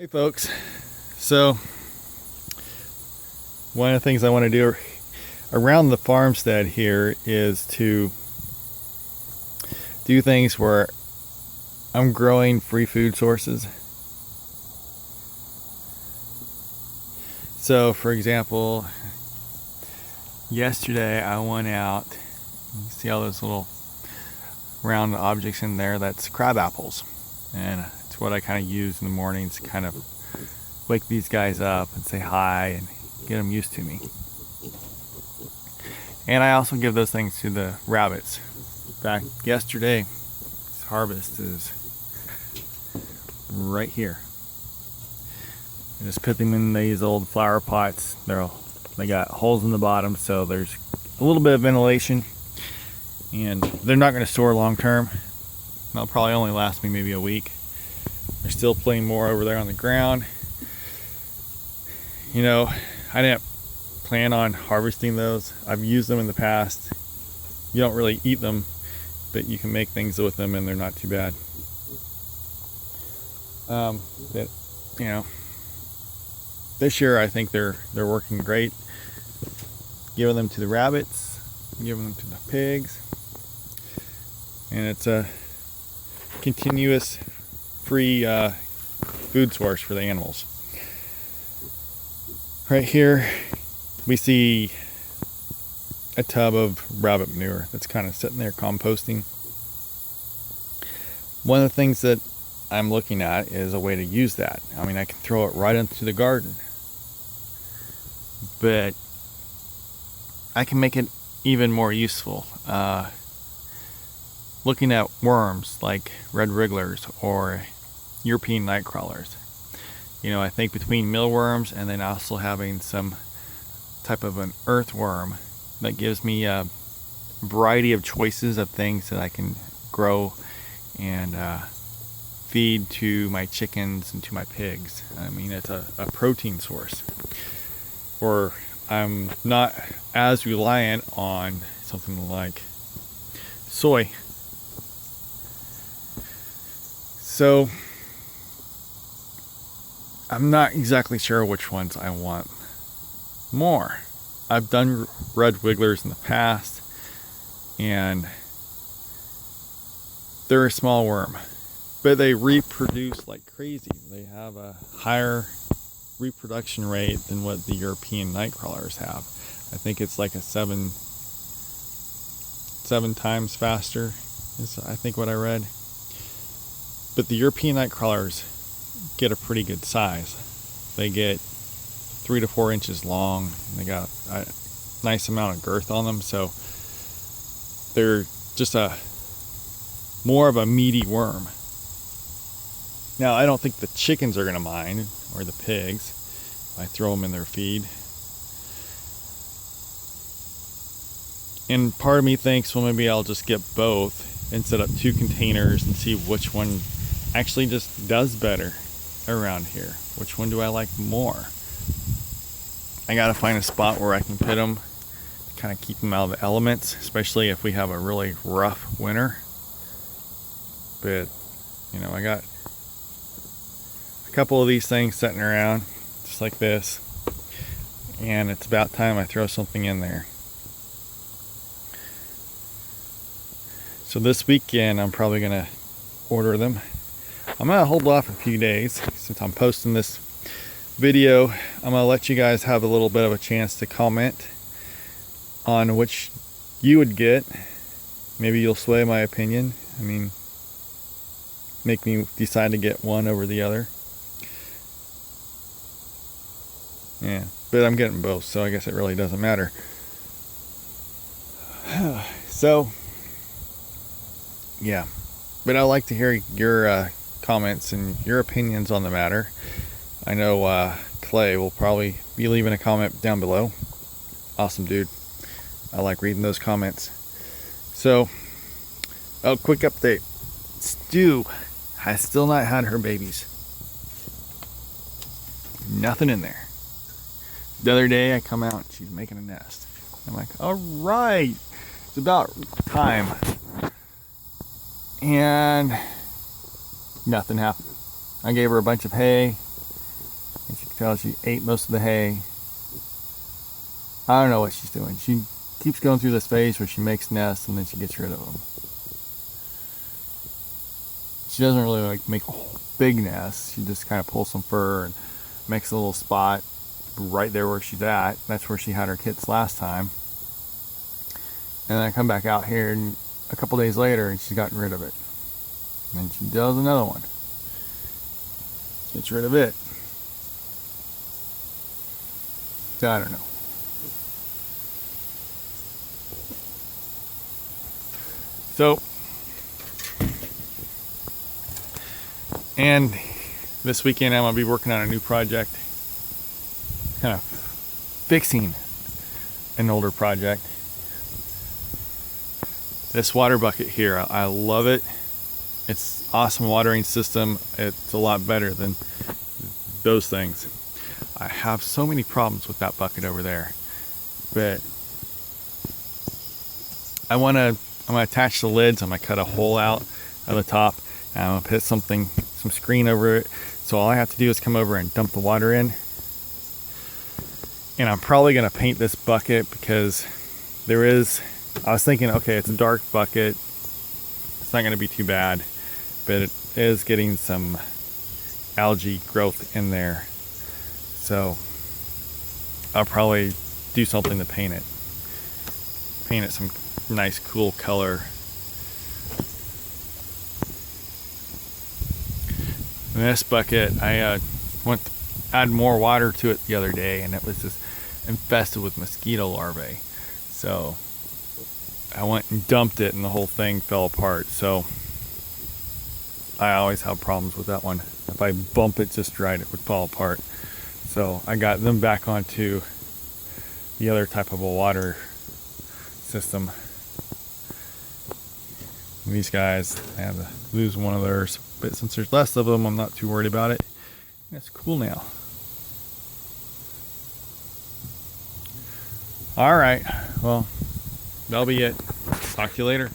Hey folks, so one of the things I want to do around the farmstead here is to do things where I'm growing free food sources. So for example, yesterday I went out, you see all those little round objects in there, that's crab apples, and it's what I kind of use in the mornings to kind of wake these guys up and say hi and get them used to me. And I also give those things to the rabbits. In fact, yesterday, this harvest is right here. I just put them in these old flower pots. They got holes in the bottom, so there's a little bit of ventilation, and they're not going to store long term. They'll probably only last me maybe a week. There's still plenty more over there on the ground. You know, I didn't plan on harvesting those. I've used them in the past. You don't really eat them, but you can make things with them and they're not too bad. But, you know, this year I think they're working great. Giving them to the rabbits, giving them to the pigs, and it's a continuous free food source for the animals. Right here we see a tub of rabbit manure that's kind of sitting there composting. One of the things that I'm looking at is a way to use that. I mean, I can throw it right into the garden, but I can make it even more useful. Looking at worms like red wrigglers or European night crawlers. You know, I think between mealworms and then also having some type of an earthworm, that gives me a variety of choices of things that I can grow and feed to my chickens and to my pigs. I mean, it's a protein source. Or I'm not as reliant on something like soy. So I'm not exactly sure which ones I want more. I've done red wigglers in the past, and they're a small worm, but they reproduce like crazy. They have a higher reproduction rate than what the European night crawlers have. I think it's like a seven times faster is I think what I read. But the European night crawlers get a pretty good size. They get 3 to 4 inches long. They got a nice amount of girth on them, so they're just more of a meaty worm. Now, I don't think the chickens are going to mind, or the pigs. I throw them in their feed. And part of me thinks, well, maybe I'll just get both and set up 2 containers and see which one actually just does better around here. Which one do I like more? I gotta find a spot where I can put them to kind of keep them out of the elements, especially if we have a really rough winter. But, you know, I got a couple of these things sitting around just like this, and it's about time I throw something in there. So this weekend I'm probably gonna order them. I'm gonna hold off a few days since I'm posting this video. I'm gonna let you guys have a little bit of a chance to comment on which you would get. Maybe you'll sway my opinion. I mean, make me decide to get one over the other. Yeah, but I'm getting both, so I guess it really doesn't matter. So, yeah, but I'd like to hear your comments and your opinions on the matter. I know Clay will probably be leaving a comment down below. Awesome dude. I like reading those comments. So, quick update. Stu has still not had her babies. Nothing in there. The other day I come out and she's making a nest. I'm like, all right, it's about time. And nothing happened. I gave her a bunch of hay, tell she ate most of the hay. I don't know what she's doing. She keeps going through this phase where she makes nests and then she gets rid of them. She doesn't really like make a whole big nest. She just kind of pulls some fur and makes a little spot right there where she's at. That's where she had her kits last time. And then I come back out here and a couple days later and she's gotten rid of it. And then she does another one. Gets rid of it. So I don't know. So, and this weekend I'm going to be working on a new project, kind of fixing an older project. This water bucket here, I love it. It's awesome watering system. It's a lot better than those things. I have so many problems with that bucket over there, but I'm gonna attach the lids. I'm gonna cut a hole out at the top, and I'm gonna put some screen over it. So all I have to do is come over and dump the water in. And I'm probably gonna paint this bucket because I was thinking, okay, it's a dark bucket. It's not gonna be too bad, but it is getting some algae growth in there. So I'll probably do something to paint it. Paint it some nice cool color. And this bucket, I went to add more water to it the other day, and it was just infested with mosquito larvae. So I went and dumped it, and the whole thing fell apart. So I always have problems with that one. If I bump it just right, it would fall apart. So I got them back onto the other type of a water system. These guys, I had to lose one of theirs, but since there's less of them, I'm not too worried about it. It's cool now. All right, well, that'll be it. Talk to you later.